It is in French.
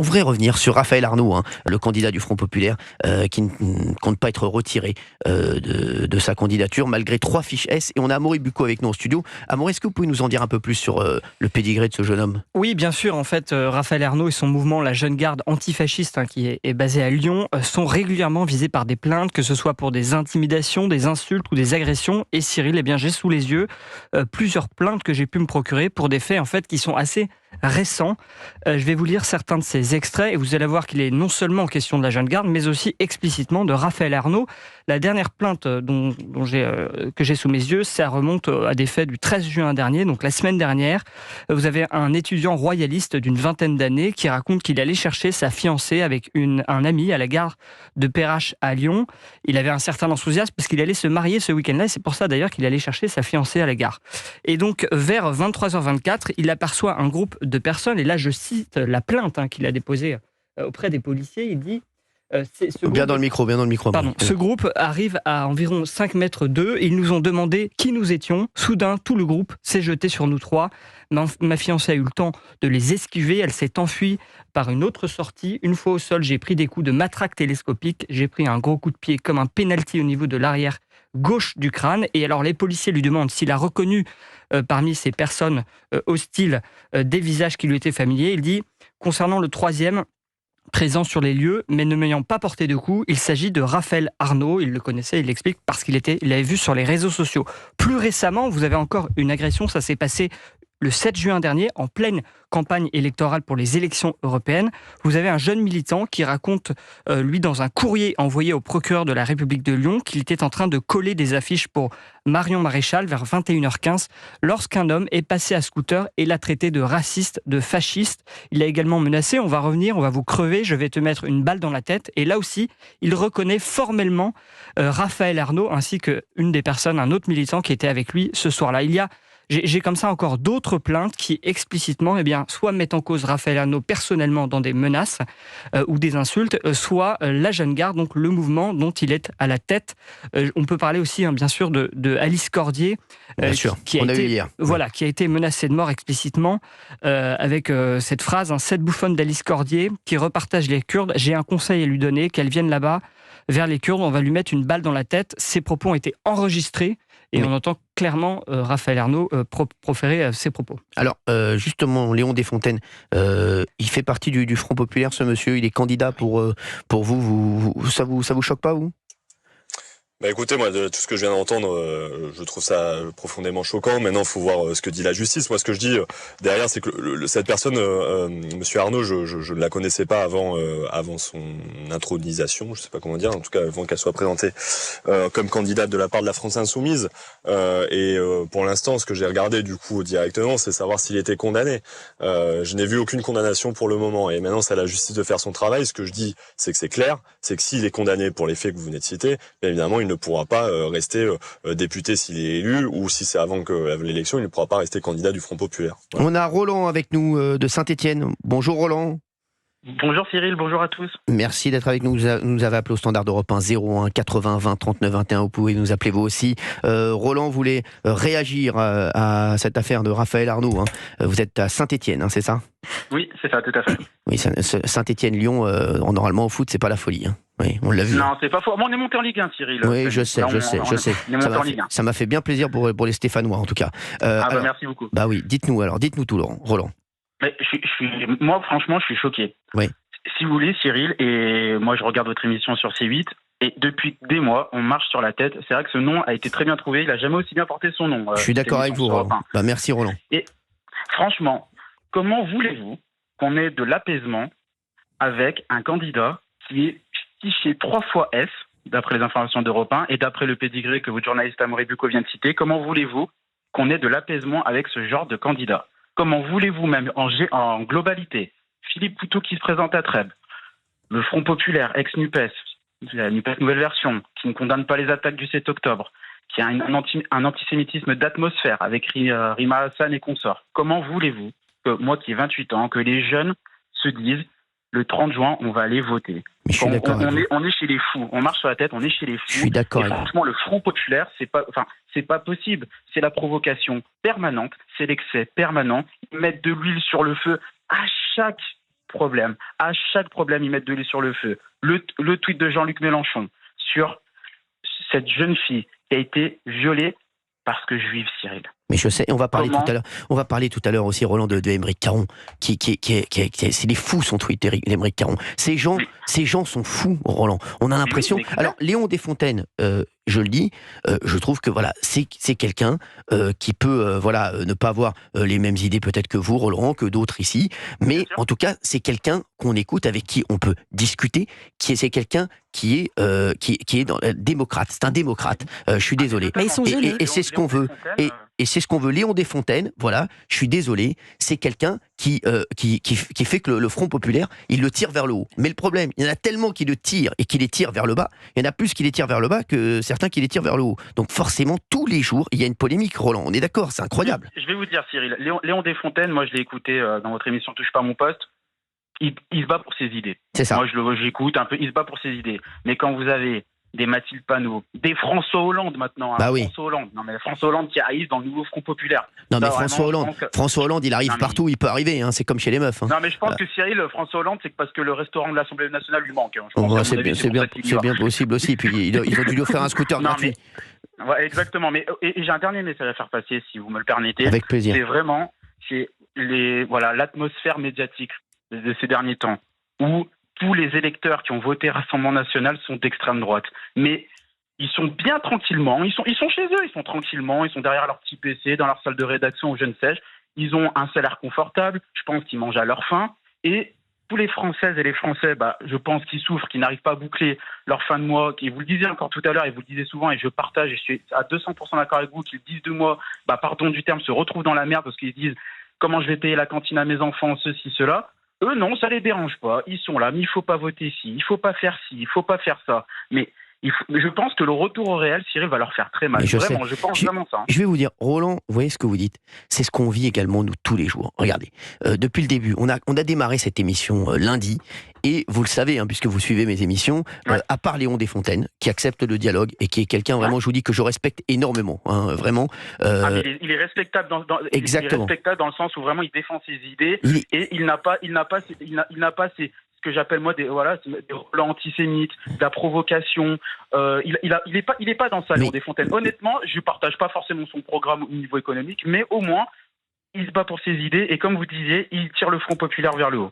voudrais revenir sur Raphaël Arnaud, le candidat du Front Populaire, qui ne compte pas être retiré de sa candidature, malgré 3 fiches S. Et on a Amaury Bucco avec nous en studio. Amaury, est-ce que vous pouvez nous en dire un peu plus sur le pédigré de ce jeune homme ? Oui, bien sûr. En fait, Raphaël Arnaud et son mouvement La Jeune Garde antifasciste, qui est basé à Lyon, sont régulièrement visés par des plaintes, que ce soit pour des intimidations, des insultes ou des agressions. Et Cyril, j'ai sous les yeux plusieurs plaintes que j'ai pu me procurer pour des faits en fait qui sont assez récents. Je vais vous lire certains de ces extraits et vous allez voir qu'il est non seulement question de la Jeune Garde, mais aussi explicitement de Raphaël Arnaud. La dernière plainte que j'ai sous mes yeux, ça remonte à des faits du 13 juin dernier, donc la semaine dernière. Vous avez un étudiant royaliste d'une vingtaine d'années qui raconte qu'il allait chercher sa fiancée avec un ami à la gare de Perrache à Lyon. Il avait un certain enthousiasme parce qu'il allait se marier ce week-end-là et c'est pour ça d'ailleurs qu'il allait chercher sa fiancée à la gare. Et donc vers 23h24, il aperçoit un groupe de personnes, et là je cite la plainte qu'il a déposée auprès des policiers, il dit... Bien dans le micro. Pardon. Ce groupe arrive à environ 5 mètres d'eux. Ils nous ont demandé qui nous étions. Soudain, tout le groupe s'est jeté sur nous 3. Ma fiancée a eu le temps de les esquiver. Elle s'est enfuie par une autre sortie. Une fois au sol, j'ai pris des coups de matraque télescopique. J'ai pris un gros coup de pied comme un pénalty au niveau de l'arrière gauche du crâne. Et alors, les policiers lui demandent s'il a reconnu parmi ces personnes hostiles des visages qui lui étaient familiers. Il dit, concernant le troisième, présent sur les lieux, mais ne m'ayant pas porté de coups, il s'agit de Raphaël Arnaud. Il le connaissait, il l'explique, parce qu'il l'avait vu sur les réseaux sociaux. Plus récemment, vous avez encore une agression, ça s'est passé le 7 juin dernier, en pleine campagne électorale pour les élections européennes. Vous avez un jeune militant qui raconte, lui, dans un courrier envoyé au procureur de la République de Lyon, qu'il était en train de coller des affiches pour Marion Maréchal vers 21h15, lorsqu'un homme est passé à scooter et l'a traité de raciste, de fasciste. Il l'a également menacé, on va revenir, on va vous crever, je vais te mettre une balle dans la tête. Et là aussi, il reconnaît formellement Raphaël Arnaud, ainsi qu'une des personnes, un autre militant qui était avec lui ce soir-là. J'ai comme ça encore d'autres plaintes qui explicitement, soit mettent en cause Raphaël Arnaud personnellement dans des menaces ou des insultes, soit la Jeune Garde, donc le mouvement dont il est à la tête. On peut parler aussi, bien sûr, de Alice Cordier, qui a été menacée de mort explicitement avec cette phrase, cette bouffonne d'Alice Cordier qui repartage les Kurdes. J'ai un conseil à lui donner, qu'elle vienne là-bas vers les Kurdes, on va lui mettre une balle dans la tête. Ses propos ont été enregistrés. Et on entend clairement Raphaël Arnaud proférer ses propos. Alors, justement, Léon Desfontaines, il fait partie du Front Populaire, ce monsieur. Il est candidat pour vous. Ça vous choque pas, vous ? Écoutez, moi, de tout ce que je viens d'entendre, je trouve ça profondément choquant. Maintenant, il faut voir ce que dit la justice. Moi, ce que je dis derrière, c'est que cette personne, Monsieur Arnaud, je ne la connaissais pas avant son intronisation, je sais pas comment dire, en tout cas avant qu'elle soit présentée comme candidate de la part de la France Insoumise. Pour l'instant, ce que j'ai regardé du coup directement, c'est savoir s'il était condamné. Je n'ai vu aucune condamnation pour le moment. Et maintenant, c'est à la justice de faire son travail. Ce que je dis, c'est que c'est clair, c'est que s'il est condamné pour les faits que vous venez de citer, bien évidemment, il ne pourra pas rester député s'il est élu, ou si c'est avant que l'élection, il ne pourra pas rester candidat du Front Populaire. Voilà. On a Roland avec nous de Saint-Étienne. Bonjour Roland. Bonjour Cyril, bonjour à tous. Merci d'être avec nous. Vous nous avez appelé au standard d'Europe 1 01 80 20 39 21. Vous pouvez nous appeler vous aussi. Roland voulait réagir à cette affaire de Raphaël Arnaud. Vous êtes à Saint-Étienne, c'est ça ? Oui, c'est ça, tout à fait. Oui, Saint-Étienne-Lyon, normalement au foot, c'est pas la folie. Oui, on l'a vu. Non, c'est pas faux. Bon, on est monté en Ligue 1, Cyril. Oui, je sais. Ça m'a fait bien plaisir pour les Stéphanois, en tout cas. Alors, merci beaucoup. Bah oui, dites-nous tout, Roland. Mais moi, franchement, je suis choqué. Oui. Si vous voulez, Cyril, et moi, je regarde votre émission sur C8, et depuis des mois, on marche sur la tête. C'est vrai que ce nom a été très bien trouvé. Il n'a jamais aussi bien porté son nom. Je suis d'accord avec vous, Roland. Merci, Roland. Et franchement, comment voulez-vous qu'on ait de l'apaisement avec un candidat qui est fiché 3 fois S, d'après les informations d'Europe 1, et d'après le pédigré que votre journaliste Amaury Bucco vient de citer? Comment voulez-vous qu'on ait de l'apaisement avec ce genre de candidat? Comment voulez-vous, même en globalité, Philippe Couteau qui se présente à Trèbes, le Front Populaire, ex-NUPES, la NUPES nouvelle version, qui ne condamne pas les attaques du 7 octobre, qui a un antisémitisme d'atmosphère avec Rima Hassan et consorts. Comment voulez-vous que moi qui ai 28 ans, que les jeunes se disent le 30 juin, on va aller voter? On est chez les fous, on marche sur la tête, on est chez les fous. Je suis d'accord. Et franchement, le Front Populaire, c'est pas possible. C'est la provocation permanente, c'est l'excès permanent. Ils mettent de l'huile sur le feu à chaque problème, ils mettent de l'huile sur le feu. Le tweet de Jean-Luc Mélenchon sur cette jeune fille qui a été violée parce que juive, Cyril. Mais je sais, on va parler tout à l'heure aussi, Roland, de Aymeric Caron, c'est des fous son tweet d'Aymeric Caron. Ces gens sont fous, Roland. On a l'impression. Oui, alors, Léon Desfontaines, je le dis, je trouve que voilà, c'est quelqu'un qui peut ne pas avoir les mêmes idées peut-être que vous, Roland, que d'autres ici, mais en tout cas, c'est quelqu'un qu'on écoute, avec qui on peut discuter, c'est quelqu'un qui est démocrate. C'est un démocrate. Je suis désolé. Mais ils sont gênés. Et c'est ce qu'on veut. Et c'est ce qu'on veut. Léon Desfontaines, voilà, je suis désolé, c'est quelqu'un qui fait que le Front Populaire, il le tire vers le haut. Mais le problème, il y en a tellement qui le tirent et qui les tirent vers le bas, il y en a plus qui les tirent vers le bas que certains qui les tirent vers le haut. Donc forcément, tous les jours, il y a une polémique, Roland. On est d'accord, c'est incroyable. Je vais vous dire, Cyril, Léon Desfontaines, moi je l'ai écouté dans votre émission Touche pas à mon poste, il se bat pour ses idées. C'est ça. Moi j'écoute un peu, il se bat pour ses idées. Mais quand vous avez des Mathilde Panot, des François Hollande maintenant. Bah oui. François Hollande qui arrive dans le nouveau Front Populaire. Non, mais François Hollande, il arrive partout, il peut arriver, hein, c'est comme chez les meufs. Hein. Non, mais je pense que Cyril, François Hollande, c'est parce que le restaurant de l'Assemblée nationale lui manque. Hein. C'est bien possible aussi, puis ils ont dû lui offrir un scooter gratuit. Ouais, exactement, mais et j'ai un dernier message à faire passer, si vous me le permettez. Avec plaisir. C'est l'atmosphère médiatique de ces derniers temps, où tous les électeurs qui ont voté Rassemblement National sont d'extrême droite. Mais ils sont bien tranquillement, ils sont chez eux, ils sont tranquillement, ils sont derrière leur petit PC, dans leur salle de rédaction ou je ne sais. Ils ont un salaire confortable, je pense qu'ils mangent à leur faim. Et tous les Françaises et les Français, je pense qu'ils souffrent, qu'ils n'arrivent pas à boucler leur fin de mois, qui vous le disiez encore tout à l'heure, et vous le disiez souvent, et je partage, et je suis à 200% d'accord avec vous, qu'ils disent de moi, pardon du terme, se retrouvent dans la merde parce qu'ils disent comment je vais payer la cantine à mes enfants, ceci, cela. Eux, non, ça les dérange pas. Ils sont là, mais il faut pas voter ici, il faut pas faire ci, il faut pas faire ça. Mais je pense que le retour au réel, Cyril, va leur faire très mal. Je pense vraiment ça. Je vais vous dire, Roland, vous voyez ce que vous dites, c'est ce qu'on vit également nous tous les jours. Regardez, depuis le début, on a démarré cette émission lundi, et vous le savez, puisque vous suivez mes émissions, à part Léon Desfontaines, qui accepte le dialogue et qui est quelqu'un vraiment, je vous dis, que je respecte énormément, vraiment. Il est respectable exactement. Il est respectable dans le sens où vraiment il défend ses idées et il n'a pas ce que j'appelle moi des relents antisémites, de la provocation. Il est pas dans ça, Léon Desfontaines. Honnêtement, je partage pas forcément son programme au niveau économique, mais au moins il se bat pour ses idées et comme vous disiez, il tire le Front Populaire vers le haut.